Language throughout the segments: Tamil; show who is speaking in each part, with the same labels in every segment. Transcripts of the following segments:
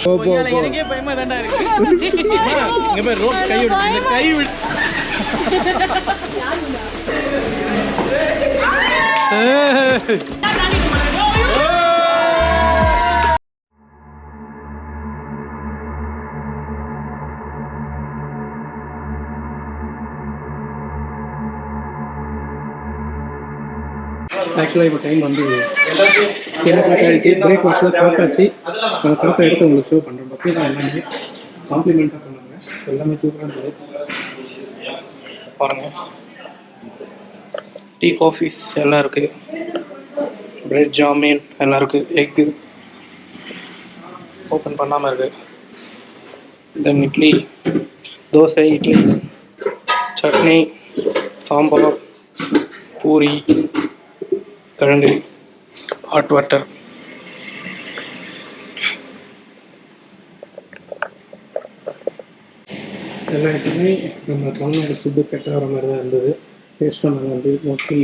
Speaker 1: எனக்கே பயமா தான்டா இருக்கு.
Speaker 2: இங்க போய் ரோப் கை விடு, கை விடு.
Speaker 3: ஆக்சுவலாக இப்போ டைம் வந்து 10 o'clock ஆகிடுச்சு. பிரேக்ஃபாஸ்ட்டில் சாப்பிட்டாச்சு. நான் சாப்பிட்ட எடுத்து உங்களுக்கு ஷோ பண்ணுறேன். பஃபே தான் எல்லாமே காம்ப்ளிமெண்ட்டாக பண்ணாங்க. எல்லாமே சூப்பராக இருந்தது பாருங்கள். டீ காஃபீஸ் எல்லாம் இருக்குது. பிரெட் ஜாமீன் எல்லாம் இருக்குது. எக்கு ஓப்பன் பண்ணாமல் இருக்குது. தென் இட்லி, தோசை, இட்லி, சட்னி, சாம்பார், பூரி, கிழங்கு, ஹாட் வாட்டர். எல்லா ஐட்டமே நம்ம தமிழ்நாடு ஃபுட்டு செட் ஆகிற மாதிரி தான் இருந்தது. டேஸ்ட்டும் நாங்கள் வந்து மோஸ்ட்லி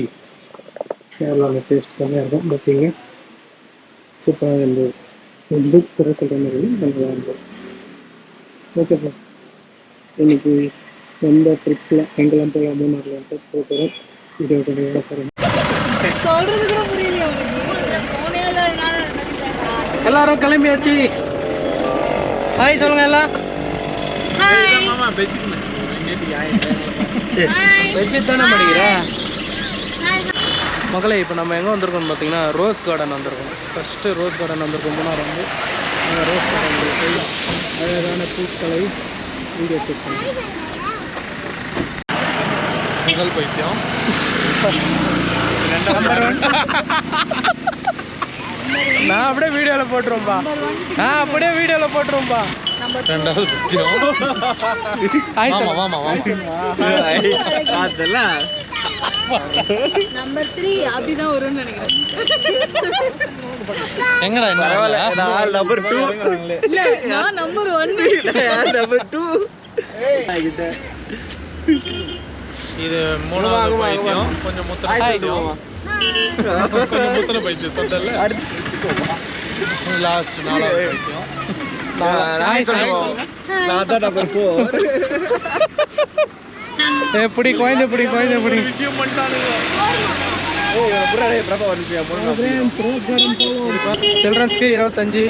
Speaker 3: கேரளாவில் டேஸ்ட் கம்மியாக இருக்கும். பட் இங்கே சூப்பராக இருந்தது. புக் கூட சொல்கிற மாதிரி நல்லா இருந்தது. ஓகே சார், இன்னைக்கு எந்த ட்ரிப்பில் எங்கெல்லாம் போகலாம் மூணாறுலன்ட்டு போகிறோம். வீடியோ கொஞ்சம் போகிறோம். எல்லாரும் கிளம்பியாச்சு. ஹாய் சொல்லுங்க எல்லாம். பெட்ஷீட் தானே படிக்கிற மகளே. இப்போ நம்ம எங்கே வந்திருக்கோம்னு பார்த்தீங்கன்னா ரோஸ் கார்டன் வந்திருக்கோம். ஃபஸ்ட்டு ரோஸ் கார்டன் வந்திருக்கோம். மூணாறு வந்து அந்த ரோஸ் கார்டன் போய் அழகான பூக்களை வீடியோ ஷூட் பண்ணி
Speaker 2: முதல் பைத்தியம்
Speaker 3: நான் அப்படியே வீடியோவில் போட்டுருவோம்பா.
Speaker 2: ரெண்டாவது பைத்தியம். அதெல்லாம்
Speaker 1: நம்பர் 3 அப்படிதான் வரும்னு நினைக்கிறேன்.
Speaker 2: எங்கடா நான் நம்பர் 2
Speaker 1: இல்ல, நான் நம்பர் 1.
Speaker 2: நம்பர் 2. இது மூணாவது பைத்தியம். கொஞ்சம் முத்தன பைத்தியம். கொஞ்சம் முத்தன பைத்தியம் சொல்லல. லாஸ்ட் நாலாவது பைத்தியம். நான் தான் நம்பர் 4.
Speaker 3: எப்படி குழந்தை
Speaker 2: விஷயம் பண்ணிட்டானுங்க.
Speaker 3: சில்ட்ரன்ஸ்க்கு 25.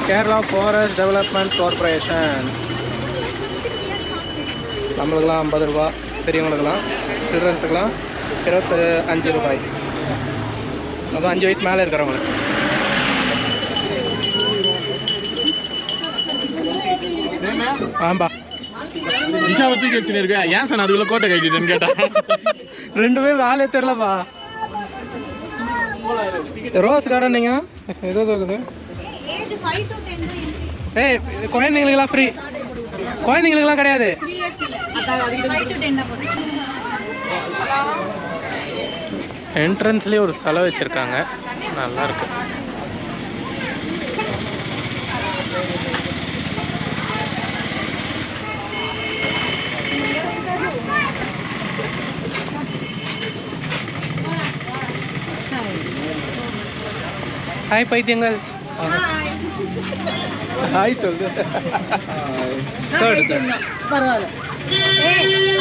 Speaker 3: Kerala forest development corporation. நம்மளுக்கெல்லாம் 50 ரூபா, பெரியவங்களுக்கெல்லாம். சில்ட்ரன்ஸுக்கெல்லாம் 25 ரூபாய். அதுவும் 5 வயசு மேலே இருக்கிறவங்களுக்கு. ஆம்பா
Speaker 2: விஷாவத்துக்கு வச்சுன்னு இருக்கேன். ஏன் சார் அதுக்குள்ள கோட்டை கட்டிட்டேன்னு கேட்டேன்.
Speaker 3: 2 பேரும் ஆளே தெரிலப்பா. ரோஸ் கார்டன் நீங்கள் ஏதோ இருக்குது. ஏய், குழந்தைங்களுக்கெல்லாம் ஃப்ரீ. குழந்தைங்களுக்கெல்லாம் கிடையாது. என்ட்ரன்ஸ்லேயே ஒரு செலவு வச்சுருக்காங்க. நல்லாயிருக்கு. ஹாய் பைத்தியங்கள். ஹாய் சொல்லு.
Speaker 1: பரவாயில்ல.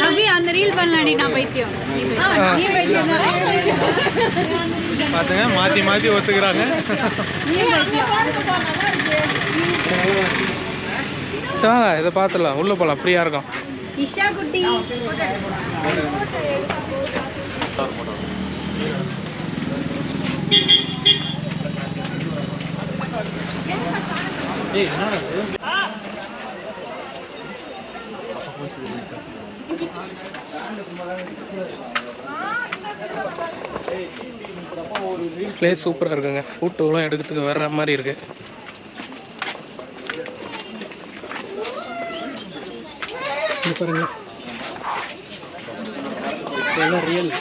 Speaker 1: அபி அந்த ரீல் பண்ணலாடி. நான் பைத்தியம், நீ பைத்தியம் தான்.
Speaker 2: பாத்துங்க, மாத்தி மாத்தி ஒத்துக்கிறாங்க.
Speaker 3: இதை பார்த்துடலாம். உள்ள போகலாம், ஃப்ரீயாக இருக்கும்.
Speaker 1: இஷா குட்டி பிளேஸ் சூப்பராக இருக்குங்க. ஃபோட்டோலாம் எடுக்கிறதுக்கு வர்ற மாதிரி இருக்கு. பாருங்க, எல்லாம் ரியல்.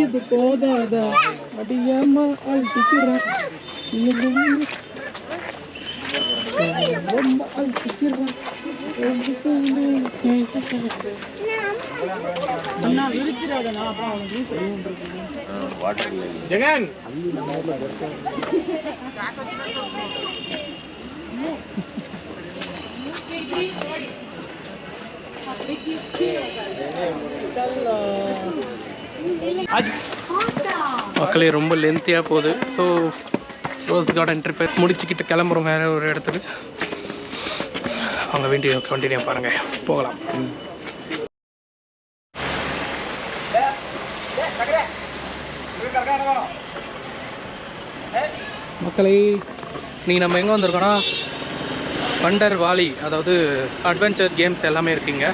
Speaker 1: இது போதாதா அடியாம அழுத்திக்கிறேன்.
Speaker 2: ஜெகன்
Speaker 3: மக்களே ரொம்ப லென்த்தியாக போகுது. ஸோ ரோஸ் கார்டன் ட்ரிப்பை முடிச்சுக்கிட்டு கிளம்புறோம் வேறு ஒரு இடத்துக்கு. அவங்க வீடியோ கண்டினியூ பாருங்கள், போகலாம். மக்களே நீங்கள் நம்ம எங்கே வந்திருக்கோன்னா வண்டர் வாலி, அதாவது அட்வென்ச்சர் கேம்ஸ் எல்லாமே இருக்குங்க.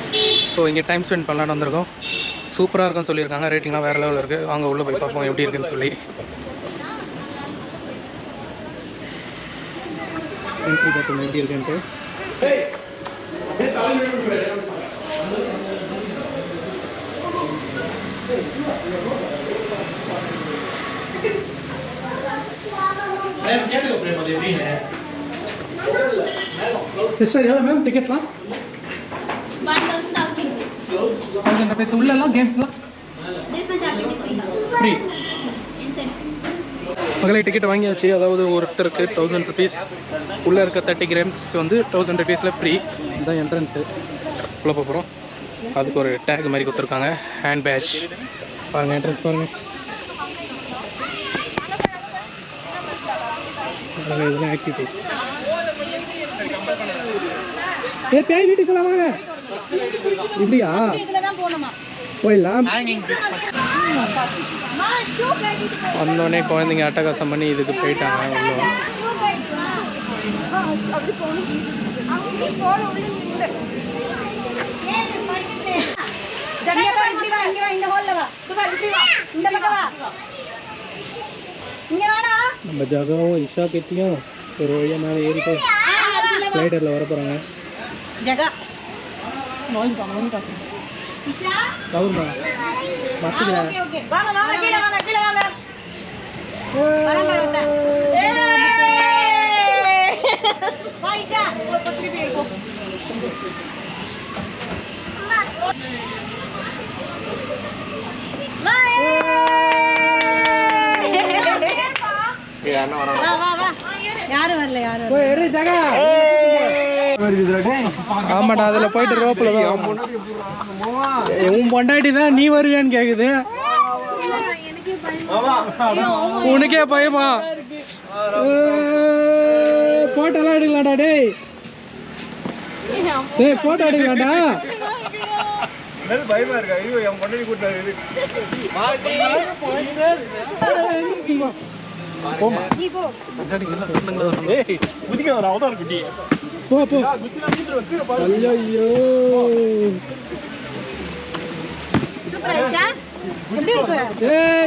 Speaker 3: ஸோ இங்கே டைம் ஸ்பெண்ட் பண்ணலான்னு வந்திருக்கோம். சூப்பராக இருக்குன்னு சொல்லியிருக்காங்க. ரேட்டிங்லாம் வேறு லெவலில் இருக்குது. வாங்க உள்ளே போய் பார்ப்போம் எப்படி இருக்குன்னு சொல்லி. என்ட்ரி பார்த்து எப்படி இருக்குன்ட்டு சிஸ்டர் எவ்வளோ மேம் டிக்கெட்லாம்? 1000 rupees. உள்ளெல்லாம் கேம்ஸ்லாம் ஃப்ரீ. மகளே டிக்கெட் வாங்கியாச்சு. அதாவது ஒருத்தருக்கு 1000 rupees, உள்ளே இருக்க 30 grams வந்து 1000 rupeesல ஃப்ரீ. இதுதான் என்ட்ரன்ஸு. உள்ளே போகிறோம். அதுக்கு ஒரு டேக் மாதிரி கொடுத்துருக்காங்க, ஹேண்ட் பேட்ச். பாருங்கள் என்ட்ரன்ஸ் பாருங்கள். இதெல்லாம் ஆக்டிவிட்டீஸ். பேய் வீட்டுக்கு போகலாம் வாங்க. இப்படியா போயிடலாம். வந்தோடனே குழந்தைங்க அட்டகாசம் பண்ணி இதுக்கு போயிட்டாங்க. நம்ம ஜகாவும் இஷா கிட்டையும் ஒரு வழியாக மேலே ஏறிட்டு ஃப்ளைட்டரில் வர போகிறாங்க. ஜகா கவுர்மா மச்சிக்கிறேன். ஆமாடா, அதில் போயிட்டு ரோப்பில் தான் உன் பொண்டாட்டி தான் நீ வருவியான்னு கேக்குது. உனக்கே பயமா? போட்டோலாம் எடுக்கலாம்டா. டேய் டேய் போட்டோ எடுக்கலாம்டா.
Speaker 2: பயமா இருக்கா? ஐயோ என் பொண்டாட்டி கூட்டாரு.
Speaker 3: போ போ. ஐயோ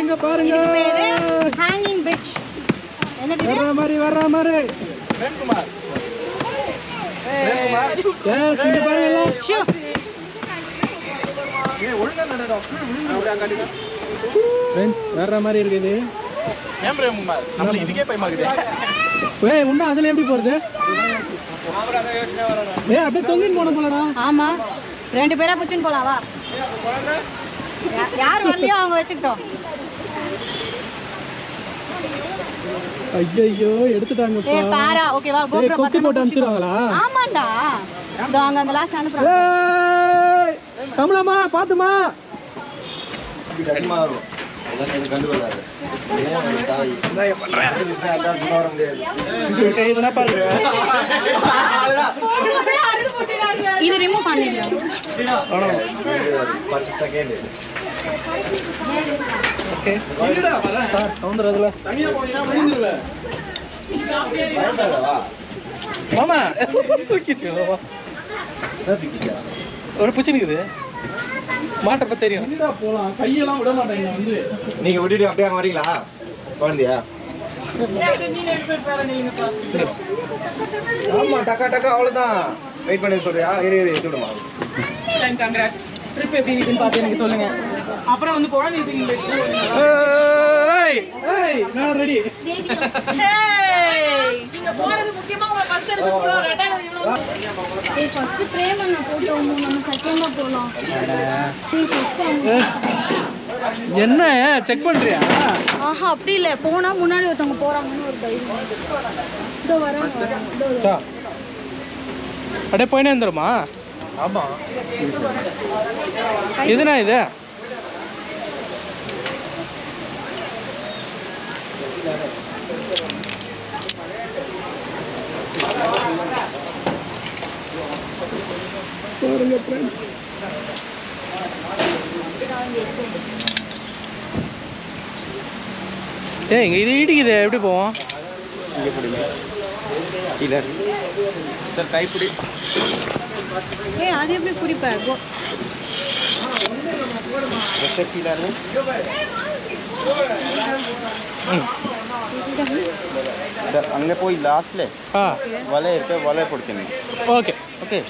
Speaker 3: இங்க பாருங்க, ஹேங்கிங் பிரிட்ஜ். வர்ற மாதிரி வர்ற மாதிரி. இங்க பாருங்க எல்லாம். ஃப்ரெண்ட்ஸ் வர்ற மாதிரி இருக்குது.
Speaker 2: இதுக்கே பயமா இருக்குது.
Speaker 3: ஏய் உண்டா அதுல எப்படி போறது? ஏய் அப்படியே தொங்கின்னு போன போலடா.
Speaker 1: ஆமா, 2 பேரா புடிச்சின்னு போலாம் வா. யார் வரலையோ அவங்க வச்சுக்கிட்டோம்.
Speaker 3: ஐயோ எடுத்துட்டாங்கப்பா.
Speaker 1: ஏய் பாரா ஓகேவா? கோப்ரோ
Speaker 3: கொட்டி போட்டு அனுப்பிச்சிடுவாங்களா?
Speaker 1: ஆமாண்டா, இதோ அங்க அந்த லாஸ்ட் அனுப்புறாங்க.
Speaker 3: ஏய் கமலம்மா பாத்துமா.
Speaker 1: இது ரிமூவ் பண்ணிடலாம்.
Speaker 3: ஓகே சார் வந்துடுறதுல மாமா ஒரு பூச்சி நிக்குது. மாட்டப்ப தெரியும்.
Speaker 2: போலாம், கையெல்லாம் விட மாட்டேங்க. வந்து
Speaker 4: நீங்க விட்டுட்டு அப்படியே அங்க வரீங்களா குழந்தையா? ஆமா டக்கா டக்கா அவ்வளவுதான். வெயிட் பண்ணி சொல்றியா? எடுத்து விடுமா.
Speaker 5: கங்க்ராட்ஸ். ட்ரிப் எப்படி இருக்குன்னு பார்த்து எனக்கு சொல்லுங்க. அப்புறம் வந்து குழந்தை
Speaker 3: நான் ரெடி.
Speaker 5: நீங்க போறது முக்கியமா உங்களை ஃபர்ஸ்ட் எடுத்து ரெண்டாவது
Speaker 1: ஏய் ஃபர்ஸ்ட் பிரேமன் போட்டோம் நம்ம செகண்டா போலாம் ஏய் ஃபர்ஸ்ட்
Speaker 3: என்ன செக் பண்றியா?
Speaker 1: ஆஹா அப்படி இல்ல போனா முன்னாடி ஒருத்தவங்க போறாங்கன்னு ஒரு தைரியம். இதோ வராங்க.
Speaker 3: அப்படியே போயினே வந்துருமா?
Speaker 4: ஆமா
Speaker 3: இதுனா இது பாருங்க ஃப்ரெண்ட்ஸ். ஏய் இங்க இது இடிக்குது, எப்படி போவோம்?
Speaker 4: இங்கே பிடிங்க கீழே சார் கைப்பிடி.
Speaker 1: ஏய் அது எப்படி புடிப்ப கோ
Speaker 4: கீழே சார் அங்கே போய் லாஸ்ட்ல வலை இருக்க வலை பிடிக்கணும்.
Speaker 3: ஓகே ஓகே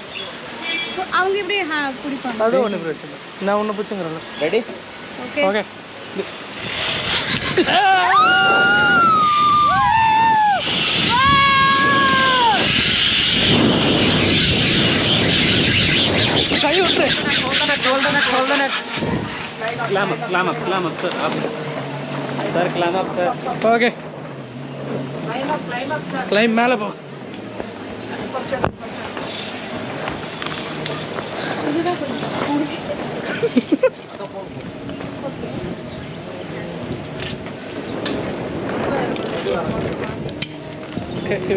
Speaker 1: அவங்க எப்படி புடிப்பாங்க?
Speaker 3: அது ஒன்றும் பிரச்சனை இல்லை, நான் ஒன்று பிடிச்சுங்கிறேன்.
Speaker 4: ரெடி?
Speaker 1: ஓகே
Speaker 3: ஓகே கை விட்டுரு. Climb up, sir. Sir, climb up, sir. Okay. Climb மேலே போ.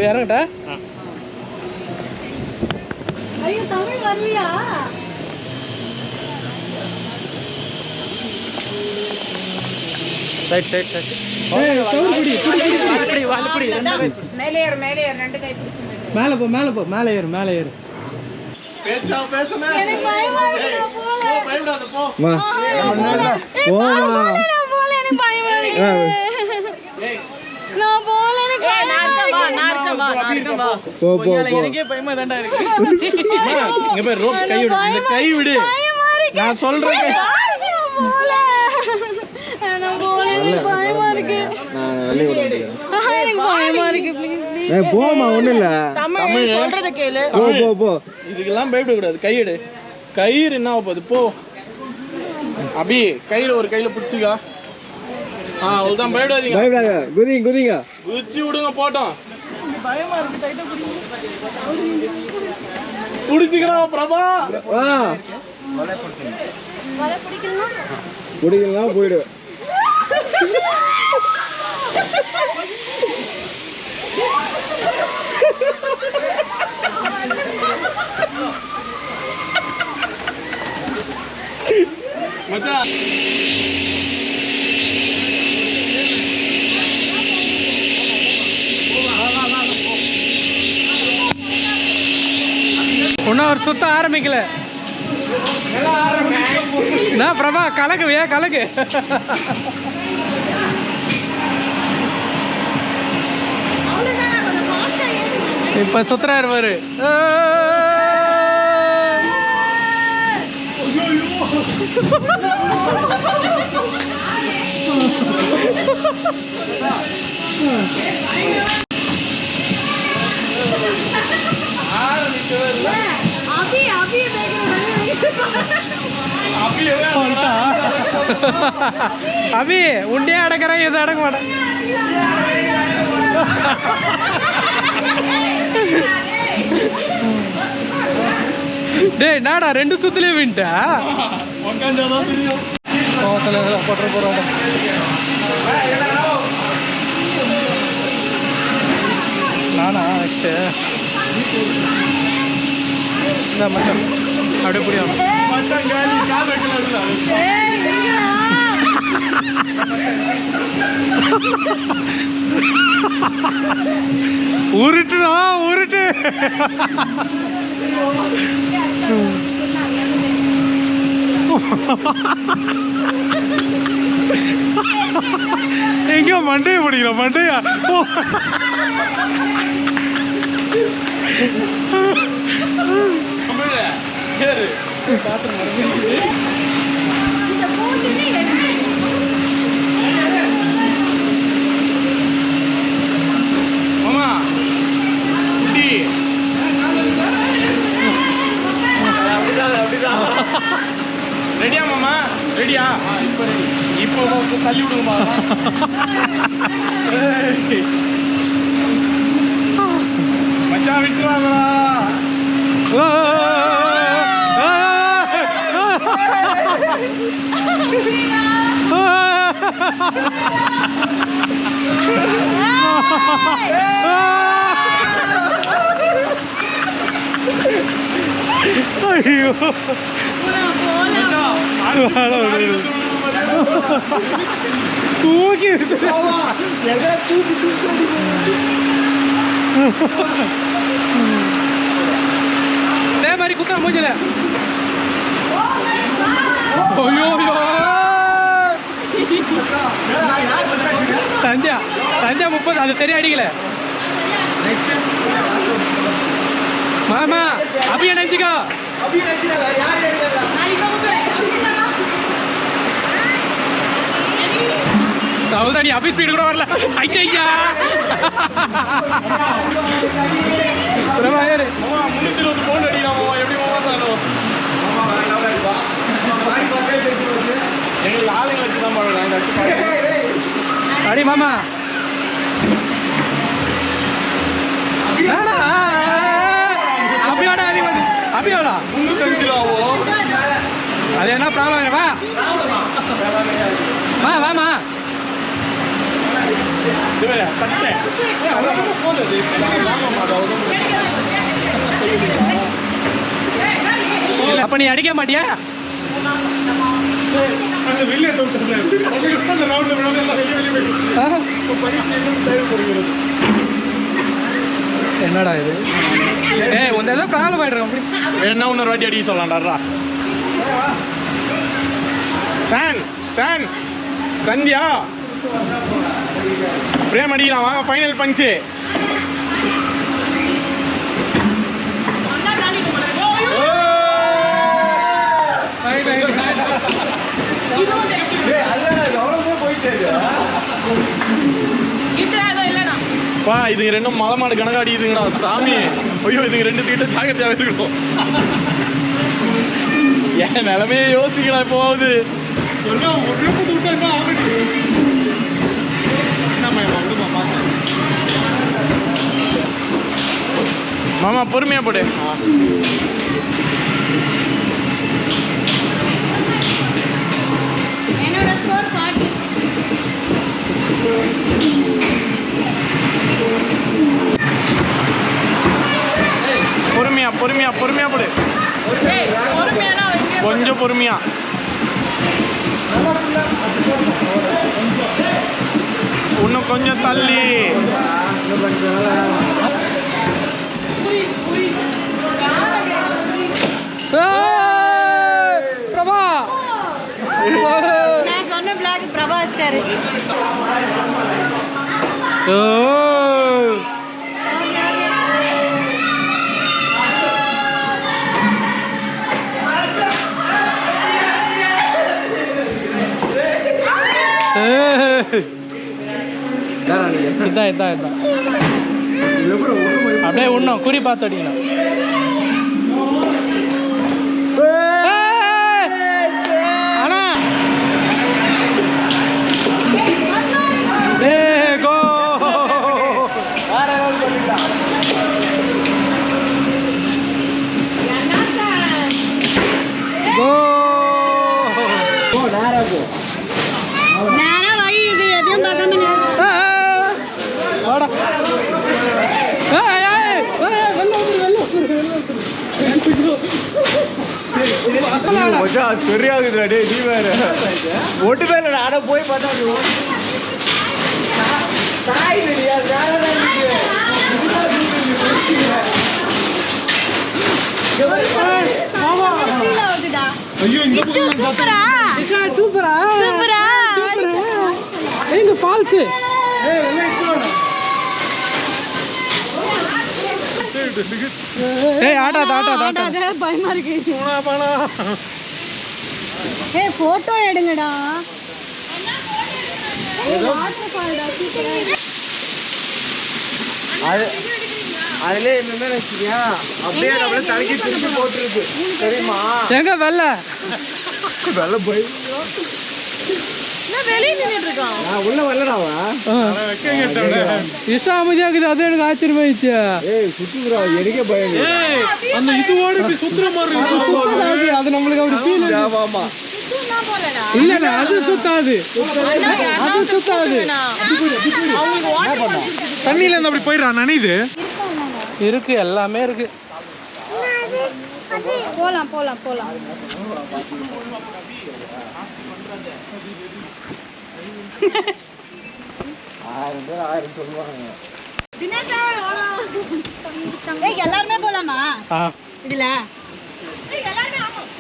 Speaker 3: இறங்கட்டா?
Speaker 1: ஐயோ தமிழ் வரலையா?
Speaker 3: Side side side. மேலே போ மேலே போ, மேலே ஏறு மேலே ஏறு.
Speaker 2: பேச்சா பேசுன
Speaker 1: எனக்கு பயமா இருக்கு நான் போல.
Speaker 2: பயப்படாத போ.
Speaker 1: நான் போல எனக்கு பயமா இருக்கு. நான் போல எனக்கு
Speaker 3: எனக்கே பயமா தான்டா இருக்கு.
Speaker 2: இங்க பாரு ரோப் கை விடு, இந்த கை விடு. நான் சொல்றேன்
Speaker 1: நான் போல எனக்கு பயமா இருக்கு.
Speaker 4: நான் வெளியே விட முடியாது.
Speaker 1: எனக்கு பயமா இருக்கு ப்ளீஸ் ப்ளீஸ்.
Speaker 4: போமா ஒன்றும் இல்லை.
Speaker 1: தமிழ் சொல்றத கேளு.
Speaker 4: போ
Speaker 2: இதுக்கெல்லாம் பயப்பட கூடாது. கையெடு. கயிறு என்ன ஆக போகுது போ. அபி கயிறு ஒரு கையில பிடிச்சிக்கா. அவ்வளோதான், பயப்படாதீங்க.
Speaker 4: பயப்படாத, குதிங்க
Speaker 2: குதிச்சு விடுங்க போட்டோம்.
Speaker 5: பயமா இருக்கு, டைட்டா பிடிங்க.
Speaker 2: பிடிச்சிக்கிறா பிரபா.
Speaker 1: வலை பிடிக்கணுமா?
Speaker 4: பிடிக்கலாம் போயிடு.
Speaker 2: மச்சான்
Speaker 3: இன்னும் ஒரு சுத்தம் ஆரம்பிக்கல. நான் பிரபா கலக்குவியா கலக்கு.
Speaker 1: அவ்வளவுதான், கொஞ்சம் ஃபாஸ்டா ஏறு.
Speaker 3: இப்ப சுத்துறாரு பாரு.
Speaker 1: அபி அபி
Speaker 3: அபி உண்டே அடக்கிறேன், எது அடக்க மாட்டேன். டேய் நாடா ரெண்டு சுத்துலயே வின்ட்டா.
Speaker 2: உட்காந்தாதான் தெரியும்.
Speaker 3: போட்டுற போறோம். நானா நெக்ஸ்ட் இந்த மட்டும் அப்படியே புரியும்.
Speaker 2: மச்சான் காலி கால் வைக்கல.
Speaker 3: உருட்டுடா உருட்டு. எங்க மண்டையை பிடிக்கிறோம் மண்டையா.
Speaker 1: இந்த போட்டுன்னு எடுத்து
Speaker 2: மாமா குட்டி ரெடியா? இப்போ ரெடி. இப்போ தள்ளி விடுங்கப்பா. மச்சான் விட்டுறாங்களா?
Speaker 3: ஐயோ தூக்கி அதே மாதிரி குத்தா மூஞ்சல. ஐயோ சந்தியா 30 அது சரியா அடிக்கல. மாமா அபிய நினைச்சுக்கோ. நீ அபி ஸ்பீடு கூட வரல. ஐயா
Speaker 2: 320 பவுண்ட் அடிக்கிறான். எப்படி எங்களுக்கு ஆளுங்களை வச்சு தான்
Speaker 3: அடி மாமா அபியோட அதிகம். அபியோடா
Speaker 2: 305 ஆகும்.
Speaker 3: அது என்ன ப்ராப்ளம்? வாமா அப்ப நீ அடிக்க மாட்டியா? என்னடா இது? உந்த ஏதோ ப்ராப்ளம் ஆயிடுறோம்.
Speaker 2: என்ன இன்னொரு வாட்டி அடிக்க சொல்லலாம்டா. சந்தியா பிரேம் அடிக்கிறான். வாங்க ஃபைனல் பஞ்சு. பா இதுங்க ரெண்டும் மலை மாடு கணக்கு அடிக்குதுங்கடா சாமி. ஐயோ இதுங்க ரெண்டு கிட்ட ஜாக்கிரதையாக இருக்கணும். என் நிலைமையே யோசிக்கலாம். இப்போது மாமா பொறுமையா போடு.
Speaker 1: என்னோட ஸ்கோர் 40.
Speaker 2: பொறுமையா போடு. கொஞ்சம் பொறுமையா. இன்னும் கொஞ்சம் தள்ளி.
Speaker 3: பிரபா
Speaker 1: நான் சொன்ன பிளாக் பிரபா ஸ்டார்.
Speaker 3: இதான் அப்படியே ஒன்றும் குறி பார்த்து அடிக்கணும்.
Speaker 2: சரியாகுதுடா டே. நீ வேற ஒட்டுமே இல்லை. ஆனா போய் பார்த்தா ஐயோ
Speaker 1: சூப்பரா
Speaker 3: எங்க ஃபால்ஸ்
Speaker 1: பயமா இருக்கு. போட்டோ எடுங்கடா.
Speaker 4: அதுல என்ன நினைச்சியா? அப்படியே நம்மள தலைக்கு திருப்பி போட்டுருக்கு தெரியுமா?
Speaker 3: எங்க வெள்ள
Speaker 2: வெள்ள போய்
Speaker 5: நான் வெளியே நின்னுட்டு இருக்கான்.
Speaker 2: நான் உள்ள வரலடாவா
Speaker 3: இஷா அமைதியாக்குது, அது எனக்கு ஆச்சரியமாயிடுச்சு.
Speaker 2: ஏய் சுத்துறா, எனக்கே பயம். ஏய் அந்த இதுவோட இப்படி சுத்துற மாதிரி இருக்கு.
Speaker 3: அது நம்மளுக்கு அப்படி ஃபீல்.
Speaker 2: ஆமா
Speaker 3: இல்ல அது சுத்தாது, அது சுத்தாது.
Speaker 2: தண்ணியில இருந்து அப்படி போயிடுறான் நனையுது.
Speaker 3: இருக்கு, எல்லாமே இருக்கு.
Speaker 1: போலாம் போலாம் போலாம். எல்லாருமே போலாமா இதுல?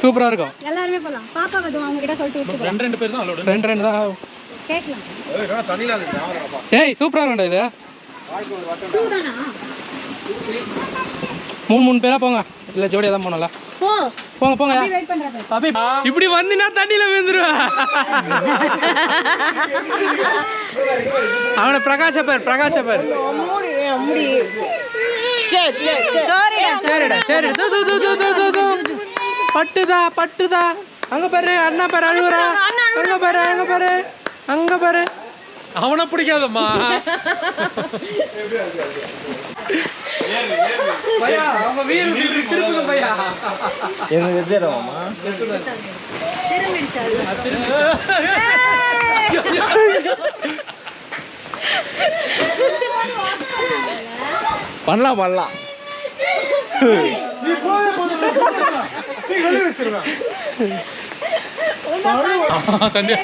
Speaker 3: சூப்பரா இருக்கும்.
Speaker 1: எல்லாருமே போலாம். பாப்பா வந்து அவங்க கிட்ட சொல்லிட்டு விட்டு
Speaker 2: ரெண்டு பேர் தான் அலோட்.
Speaker 3: ரெண்டு தான்
Speaker 1: கேட்கலாம்.
Speaker 2: ஏய் தண்ணியில இருக்கு.
Speaker 3: ஏய் சூப்பரா இருக்கும்டா இது.
Speaker 1: 2 தானா?
Speaker 3: 3 பேரா போங்க, இல்ல ஜோடியா தான் போனல. போங்க போங்க.
Speaker 1: வெயிட் பண்றேன்.
Speaker 3: பாபி இப்படி வந்தினா தண்ணியில விழுந்துருவா. அவன பிரகாஷ பேர் சரிடா சரி. பட்டுதா அங்க பாரு, அண்ணா பாரு அழுகுறா. அங்க பாரு.
Speaker 2: அவனை பிடிக்காதம்மா.
Speaker 3: பையா அவங்க வீல் திருப்புங்க பையா.
Speaker 4: எனக்கு தெரியாதம்மா.
Speaker 2: பண்ணலாம். சந்தியா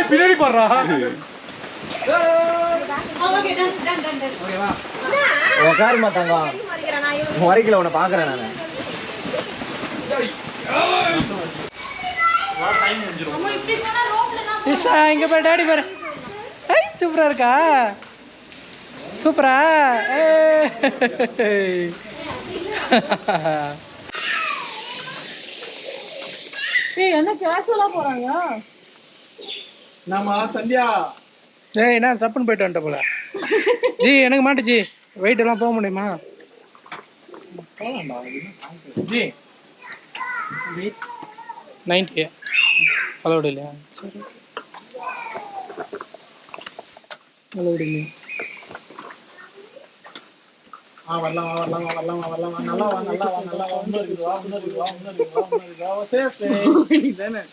Speaker 2: பின்னாடி பாடுறா.
Speaker 4: உக்காரு மாட்டாங்க வரைக்கல, உன்னை பாக்குறேன் நானு.
Speaker 3: இஷா இங்க பாரு, டாடி பாரு. ஐய் சூப்பரா இருக்கா? சூப்பரா.
Speaker 5: என்ன கேஷுவலா போறாங்க?
Speaker 2: நாம சந்தியா.
Speaker 3: ஏய் நான் தப்புன்னு போயிட்டு வந்துட்ட போல. ஜி எனக்கு மாட்டுச்சு, வெயிட் எல்லாம் போக முடியுமா?
Speaker 2: ஜி
Speaker 3: 90 அலோடு இல்லையா? சரி அலோடு இல்லையா?
Speaker 2: வரலாம். நல்லா வா. முன்னாடி வா. சேஃப் தானே.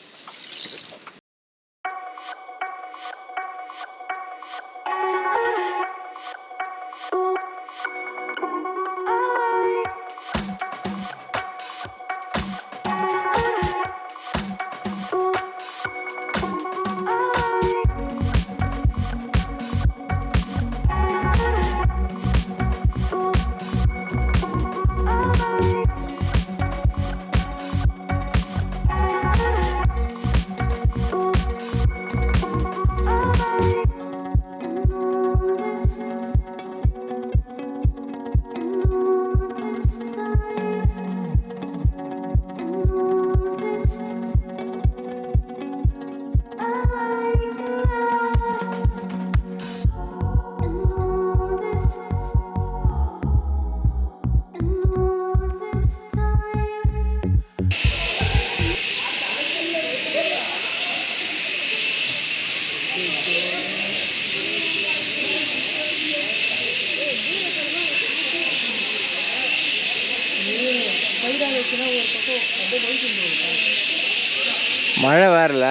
Speaker 4: மழை வேறல,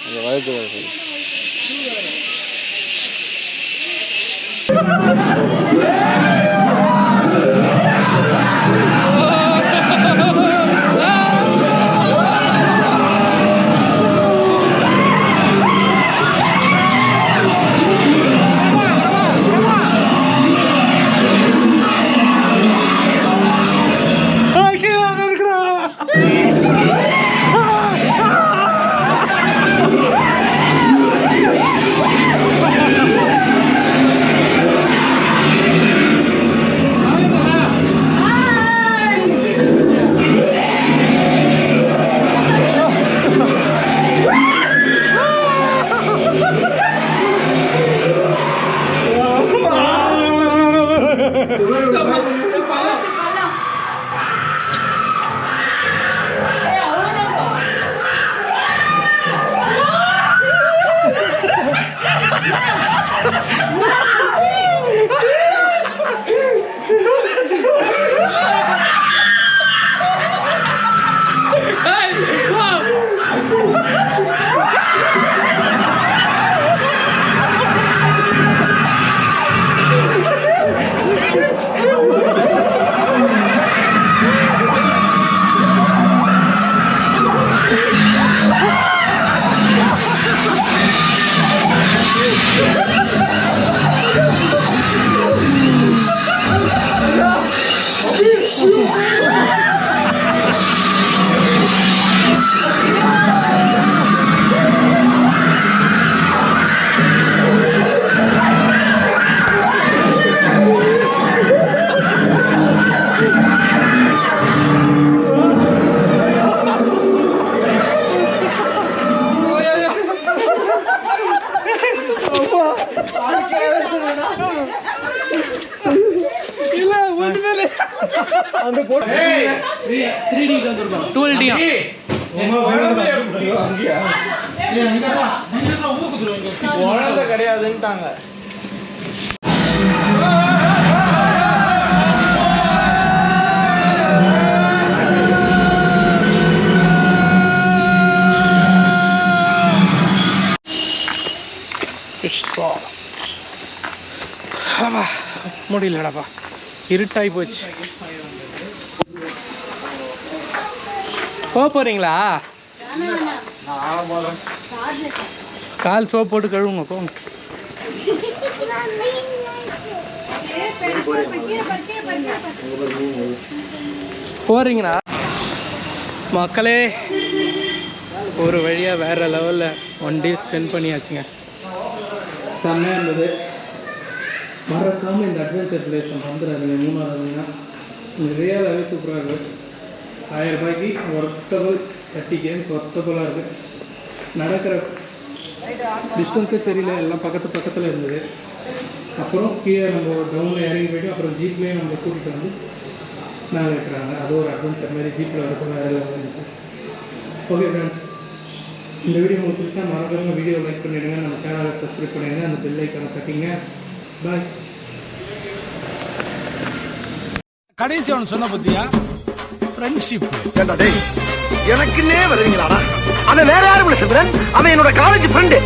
Speaker 4: அந்த வழுக்கு வருது.
Speaker 3: 3Dக்கு வந்துருக்கோம்.
Speaker 6: 12D-யா?
Speaker 2: குழந்தை கிடையாதுன்ட்டாங்க.
Speaker 6: முடியலடாப்பா, இருட்டாகி போச்சு. போறீங்களா? கால் சோப் போட்டு கழுவுங்க போங்க. போறீங்களா மக்களே? ஒரு வழியாக வேறு லெவலில் 1 டே ஸ்பெண்ட் பண்ணியாச்சுங்க.
Speaker 3: செம்மையாக இருந்தது. மறக்காமல் இந்த அட்வென்ச்சர் பிளேஸ் வந்துடாதீங்க. மூணார் வந்தீங்கன்னா நிறையாவே சூப்பராக இருக்குது. 1000 ரூபாய்க்கு ஒர்த்தபிள். 30 கேம்ஸ் ஒர்த்தபுளாக இருக்குது. நடக்கிற டிஸ்டன்ஸே தெரியல, எல்லாம் பக்கத்தில் இருந்தது. அப்புறம் கீழே நம்ம டவுனில் இறங்கி போய்ட்டு அப்புறம் ஜீப்லேயே நம்ம கூட்டிகிட்டு வந்து மேலே இருக்கிறாங்க. அது ஒரு அட்வென்ச்சர் மாதிரி ஜீப்பில் வரது வேறு லெவலில் இருந்துச்சு. ஓகே ஃப்ரெண்ட்ஸ், இந்த வீடியோ உங்களுக்கு பிடிச்சா மறக்காம வீடியோ லைக் பண்ணிவிடுங்க. நம்ம சேனலை சப்ஸ்கிரைப் பண்ணிடுங்க. அந்த பெல் ஐக்கானை தட்டிங்க. பாய்.
Speaker 7: கடைசி அவன் சொன்ன பத்தியா ஃப்ரெண்ட்ஷிப்.
Speaker 8: எனக்குன்னே வருவீங்களாடா? அவன் வேற யாரும் இல்ல சந்திரன், அவன் என்னோட காலேஜ் ஃப்ரெண்டு.